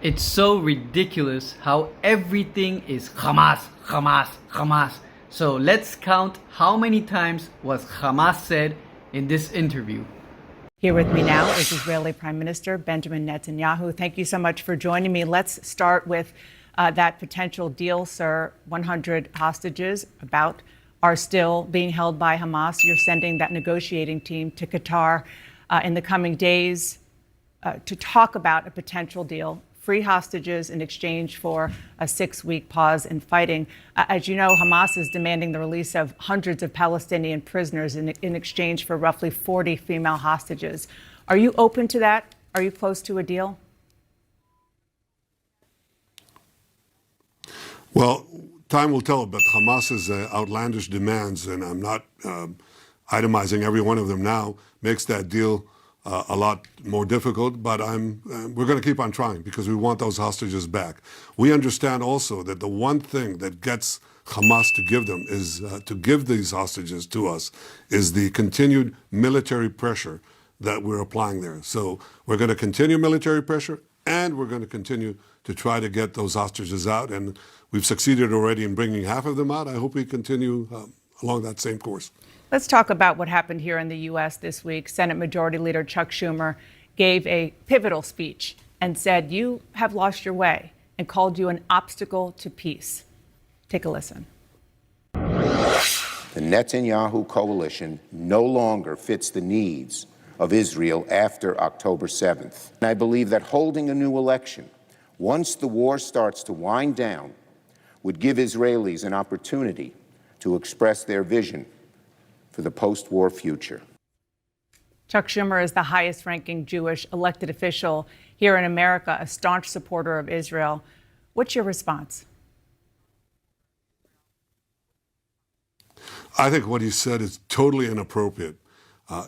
It's so ridiculous how everything is Hamas, Hamas, Hamas. So let's count how many times was Hamas said in this interview. Here with me now is Israeli Prime Minister Benjamin Netanyahu. Thank you so much for joining me. Let's start with that potential deal, sir. 100 hostages are still being held by Hamas. You're sending that negotiating team to Qatar in the coming days to talk about a potential deal. Free hostages in exchange for a 6-week pause in fighting. As you know, Hamas is demanding the release of hundreds of Palestinian prisoners in exchange for roughly 40 female hostages. Are you open to that? Are you close to a deal? Well, time will tell, but Hamas's outlandish demands, and I'm not itemizing every one of them now, makes that deal a lot more difficult, but we're going to keep on trying because we want those hostages back. We understand also that the one thing that gets Hamas to give them is to give these hostages to us is the continued military pressure that we're applying there. So we're going to continue military pressure, and we're going to continue to try to get those hostages out. And we've succeeded already in bringing half of them out. I hope we continue along that same course. Let's talk about what happened here in the U.S. this week. Senate Majority Leader Chuck Schumer gave a pivotal speech and said, "You have lost your way," and called you an obstacle to peace. Take a listen. The Netanyahu coalition no longer fits the needs of Israel after October 7th. And I believe that holding a new election, once the war starts to wind down, would give Israelis an opportunity to express their vision for the post-war future. Chuck Schumer is the highest-ranking Jewish elected official here in America, a staunch supporter of Israel. What's your response? I think what he said is totally inappropriate.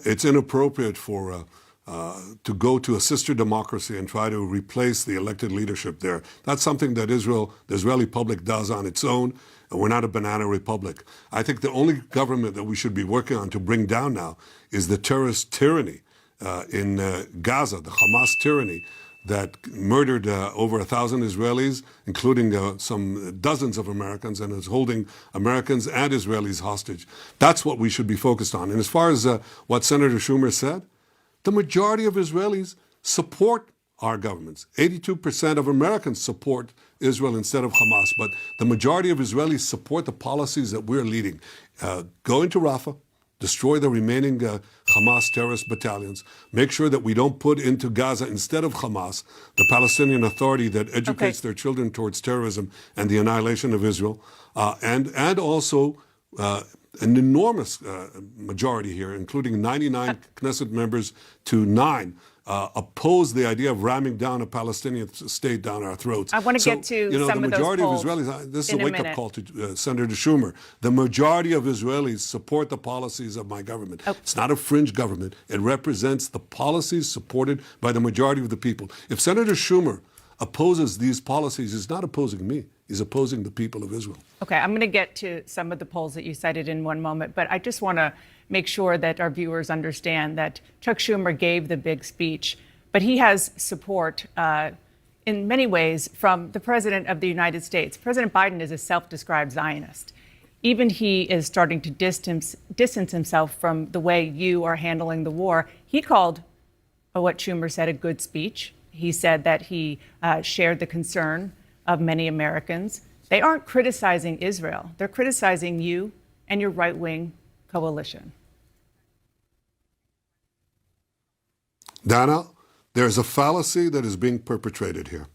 It's inappropriate to go to a sister democracy and try to replace the elected leadership there. That's something that the Israeli public does on its own, and we're not a banana republic. I think the only government that we should be working on to bring down now is the terrorist tyranny in Gaza, the Hamas tyranny that murdered over 1,000 Israelis, including some dozens of Americans, and is holding Americans and Israelis hostage. That's what we should be focused on. And as far as what Senator Schumer said, the majority of Israelis support our governments. 82% of Americans support Israel instead of Hamas, but the majority of Israelis support the policies that we're leading. Go into Rafah, destroy the remaining Hamas terrorist battalions, make sure that we don't put into Gaza, instead of Hamas, the Palestinian Authority that educates their children towards terrorism and the annihilation of Israel, and also an enormous majority here, including 99 Knesset members to 9, oppose the idea of ramming down a Palestinian state down our throats. I want to get to some of those polls. The majority of Israelis, this is a wake-up call to Senator Schumer. The majority of Israelis support the policies of my government. It's not a fringe government. It represents the policies supported by the majority of the people. If Senator Schumer opposes these policies, he's not opposing me. He's opposing the people of Israel. Okay, I'm going to get to some of the polls that you cited in one moment, but I just want to make sure that our viewers understand that Chuck Schumer gave the big speech, but he has support in many ways from the President of the United States. President Biden is a self-described Zionist. Even he is starting to distance himself from the way you are handling the war. He called what Schumer said a good speech. He said that he shared the concern of many Americans. They aren't criticizing Israel. They're criticizing you and your right-wing coalition. Dana, there's a fallacy that is being perpetrated here.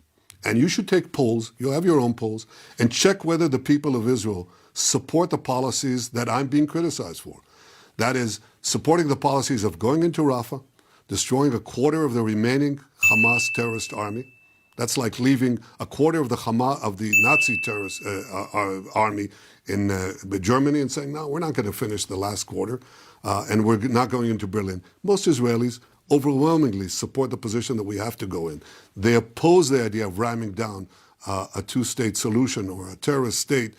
And you should take polls, you'll have your own polls, and check whether the people of Israel support the policies that I'm being criticized for. That is, supporting the policies of going into Rafah, destroying a quarter of the remaining Hamas terrorist army. That's like leaving a quarter of the Nazi terrorist army in Germany and saying, no, we're not going to finish the last quarter, and we're not going into Berlin. Most Israelis overwhelmingly support the position that we have to go in. They oppose the idea of ramming down a two-state solution or a terrorist state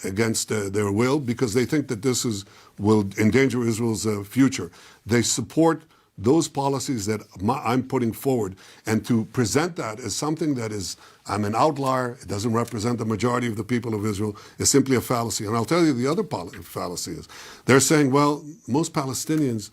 against their will, because they think that this will endanger Israel's future. They support those policies that I'm putting forward, and to present that as something that is, I'm an outlier, it doesn't represent the majority of the people of Israel, is simply a fallacy. And I'll tell you the other fallacy is, they're saying, well, most Palestinians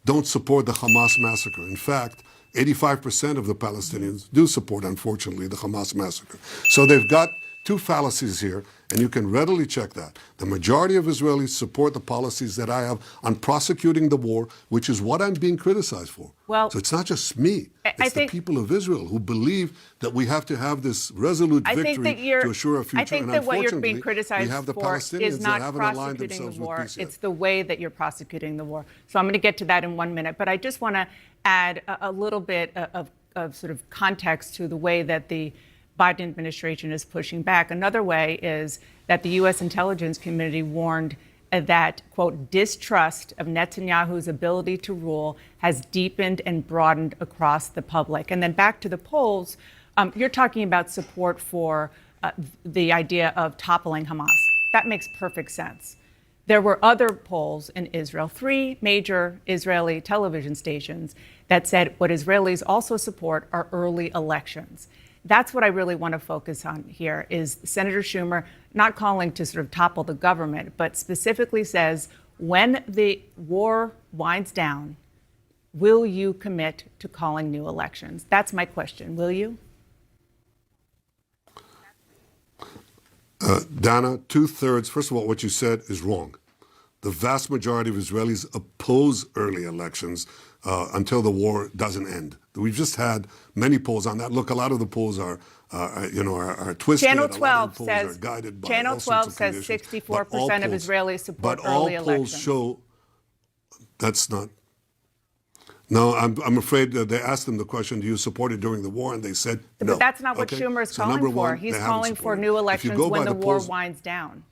don't support the Hamas massacre. In fact, 85% of the Palestinians do support, unfortunately, the Hamas massacre. So they've got two fallacies here, and you can readily check that. The majority of Israelis support the policies that I have on prosecuting the war, which is what I'm being criticized for. Well, so it's not just me. It's the people of Israel who believe that we have to have this resolute victory to assure a future. I think and that what you're being we criticized have the for Palestinians is not that haven't aligned prosecuting themselves the war. with peace yet. It's the way that you're prosecuting the war. So I'm going to get to that in 1 minute. But I just want to add a little bit of sort of context to the way that the Biden administration is pushing back. Another way is that the U.S. intelligence community warned that, quote, distrust of Netanyahu's ability to rule has deepened and broadened across the public. And then back to the polls, you're talking about support for the idea of toppling Hamas. That makes perfect sense. There were other polls in Israel, 3 major Israeli television stations, that said what Israelis also support are early elections. That's what I really want to focus on here, is Senator Schumer not calling to sort of topple the government, but specifically says, when the war winds down, will you commit to calling new elections? That's my question. Will you? Dana, 2/3, first of all, what you said is wrong. The vast majority of Israelis oppose early elections until the war doesn't end. We've just had many polls on that. Look, a lot of the polls are twisted. Channel 12 says 64% of Israelis support early elections. But all polls show that's not. No, I'm afraid they asked them the question, do you support it during the war? And they said no. But that's not what Schumer is calling for. He's calling for new elections when the war winds down.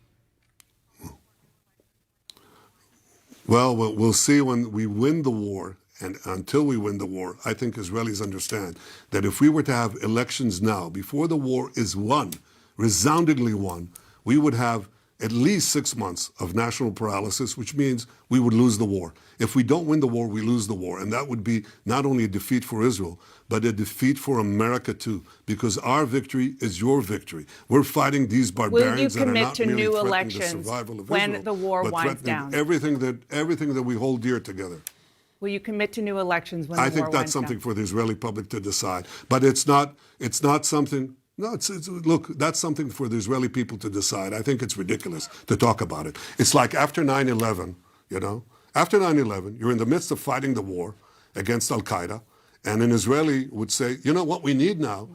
Well, we'll see when we win the war. And until we win the war, I think Israelis understand that if we were to have elections now, before the war is won, resoundingly won, we would have at least 6 months of national paralysis, which means we would lose the war. If we don't win the war, we lose the war. And that would be not only a defeat for Israel, but a defeat for America too, because our victory is your victory. We're fighting these barbarians that are not merely threatening the survival of Israel, when the war winds down? Everything that we hold dear together. Will you commit to new elections when the war winds down? I think that's something for the Israeli public to decide. But it's not something, look, that's something for the Israeli people to decide. I think it's ridiculous to talk about it. It's like after 9/11, after 9/11, you're in the midst of fighting the war against Al-Qaeda, and an Israeli would say, you know what we need now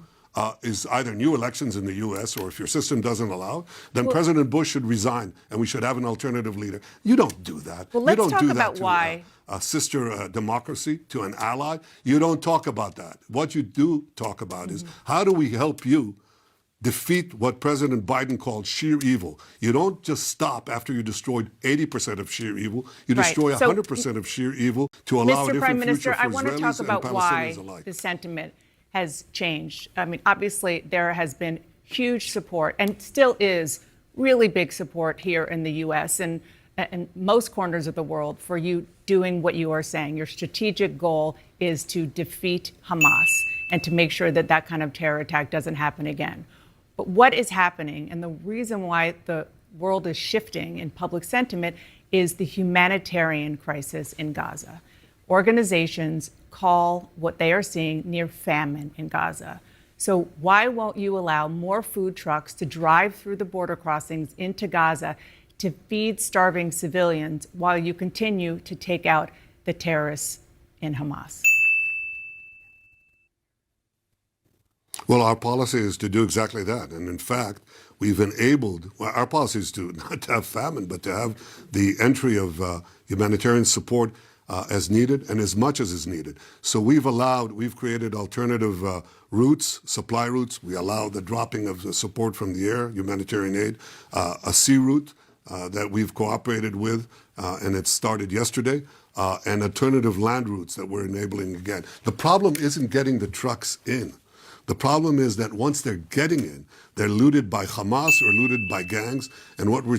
is either new elections in the U.S., or if your system doesn't allow, then President Bush should resign and we should have an alternative leader. You don't do that. Well, let's you don't talk do about that to why. A sister democracy, to an ally. You don't talk about that. What you do talk about is, how do we help you defeat what President Biden called sheer evil? You don't just stop after you destroyed 80% of sheer evil. You destroy 100% of sheer evil to allow a different future for Israelis and Palestinians alike. Mr. Prime Minister, I want to talk about why the sentiment has changed. I mean, obviously, there has been huge support, and still is really big support here in the U.S. and most corners of the world for you doing what you are saying. Your strategic goal is to defeat Hamas and to make sure that that kind of terror attack doesn't happen again. But what is happening, and the reason why the world is shifting in public sentiment, is the humanitarian crisis in Gaza. Organizations call what they are seeing near famine in Gaza. So why won't you allow more food trucks to drive through the border crossings into Gaza to feed starving civilians while you continue to take out the terrorists in Hamas? Well, our policy is to do exactly that. And in fact, we've enabled, our policy is to not to have famine, but to have the entry of humanitarian support as needed and as much as is needed. So we've created alternative routes, supply routes. We allow the dropping of the support from the air, humanitarian aid, a sea route that we've cooperated with, and it started yesterday, and alternative land routes that we're enabling again. The problem isn't getting the trucks in. The problem is that once they're getting in, they're looted by Hamas or looted by gangs. And what we're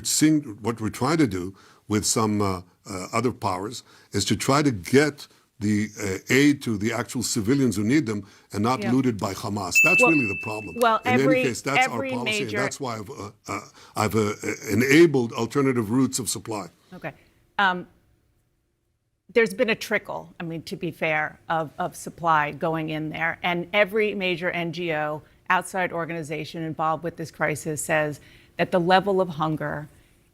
trying to do with some other powers is to try to get the aid to the actual civilians who need them and not looted by Hamas. That's really the problem. Well, in any case, that's our policy, and that's why I've enabled alternative routes of supply. Okay. There's been a trickle, I mean, to be fair, of supply going in there. And every major NGO, outside organization involved with this crisis says that the level of hunger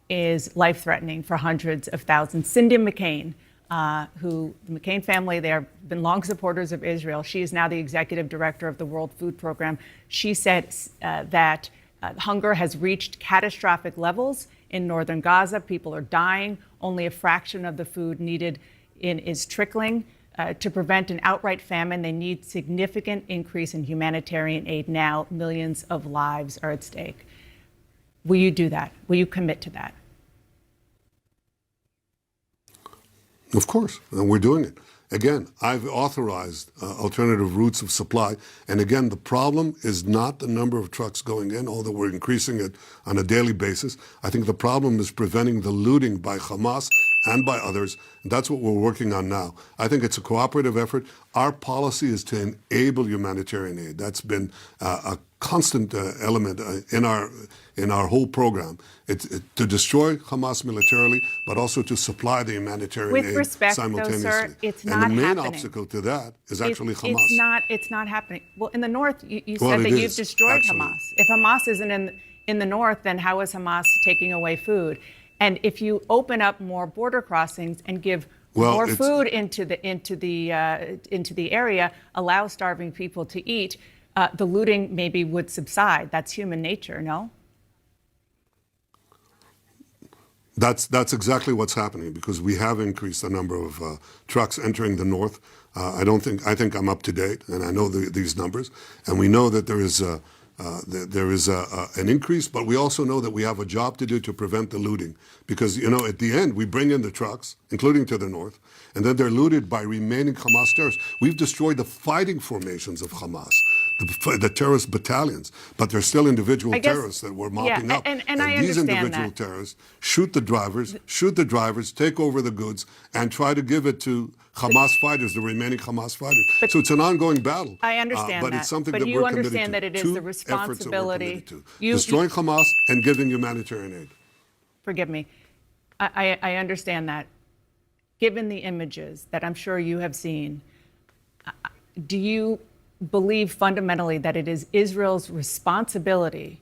is life-threatening for hundreds of thousands. Cindy McCain, the McCain family, they have been long supporters of Israel. She is now the executive director of the World Food Program. She said that hunger has reached catastrophic levels in northern Gaza. People are dying. Only a fraction of the food needed is trickling. To prevent an outright famine, they need significant increase in humanitarian aid now. Millions of lives are at stake. Will you do that? Will you commit to that? Of course, and we're doing it. Again, I've authorized alternative routes of supply. And again, the problem is not the number of trucks going in, although we're increasing it on a daily basis. I think the problem is preventing the looting by Hamas and by others. And that's what we're working on now. I think it's a cooperative effort. Our policy is to enable humanitarian aid. That's been a constant element in our whole program. It's to destroy Hamas militarily, but also to supply the humanitarian aid simultaneously. Though, sir, it's and not the main happening. Obstacle to that is actually Hamas. It's not happening. Well, in the north, you said that you've destroyed Hamas. If Hamas isn't in the north, then how is Hamas taking away food? And if you open up more border crossings and give more food into the area, allow starving people to eat, the looting maybe would subside. That's human nature, no? That's exactly what's happening, because we have increased the number of trucks entering the north. I think I'm up to date, and I know these numbers, and we know that there is an increase, but we also know that we have a job to do to prevent the looting, because at the end we bring in the trucks, including to the north, and then they're looted by remaining Hamas terrorists. We've destroyed the fighting formations of Hamas, the terrorist battalions, but there's still individual terrorists that we're mopping up. And these individual terrorists shoot the drivers, take over the goods, and try to give it to Hamas fighters, the remaining Hamas fighters. So it's an ongoing battle. I understand but that. it's something but that you we're committed to. understand that it is the responsibility. Destroying Hamas and giving humanitarian aid. Forgive me. I understand that. Given the images that I'm sure you have seen, do you believe fundamentally that it is Israel's responsibility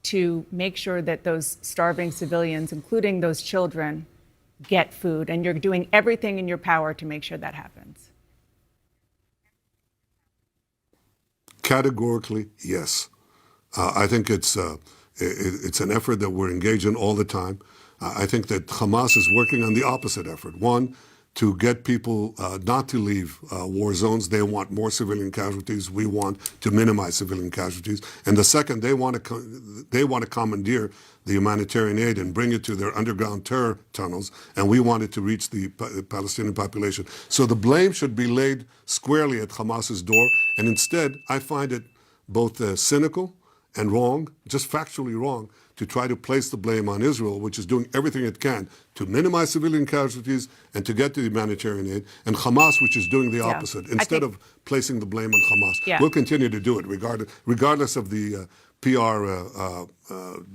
to make sure that those starving civilians, including those children, get food, and you're doing everything in your power to make sure that happens? Categorically, yes. I think it's an effort that we're engaged in all the time. I think that Hamas is working on the opposite effort. One, to get people not to leave war zones. They want more civilian casualties. We want to minimize civilian casualties. And the second, they want to commandeer the humanitarian aid and bring it to their underground terror tunnels, and we want it to reach the Palestinian population. So the blame should be laid squarely at Hamas's door, and instead, I find it both cynical and wrong, just factually wrong, to try to place the blame on Israel, which is doing everything it can to minimize civilian casualties and to get to humanitarian aid, and Hamas, which is doing the opposite, instead of placing the blame on Hamas. We'll continue to do it, regardless of the PR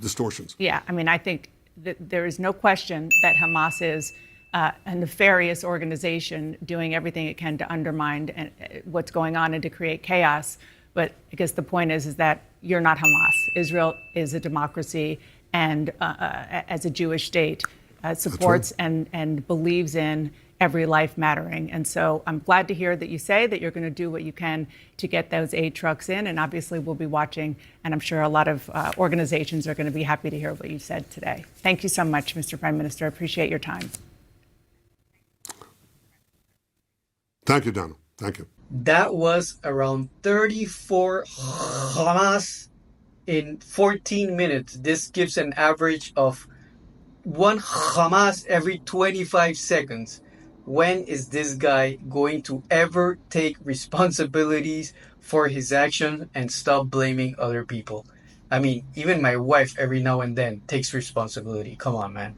distortions. Yeah, I mean, I think that there is no question that Hamas is a nefarious organization doing everything it can to undermine what's going on and to create chaos. But I guess the point is that you're not Hamas. Israel is a democracy, and as a Jewish state, supports and believes in every life mattering. And so I'm glad to hear that you say that you're going to do what you can to get those aid trucks in. And obviously we'll be watching, and I'm sure a lot of organizations are going to be happy to hear what you said today. Thank you so much, Mr. Prime Minister. I appreciate your time. Thank you, Donna. Thank you. That was around 34 Hamas in 14 minutes. This gives an average of one Hamas every 25 seconds. When is this guy going to ever take responsibilities for his actions and stop blaming other people? I mean, even my wife every now and then takes responsibility. Come on, man.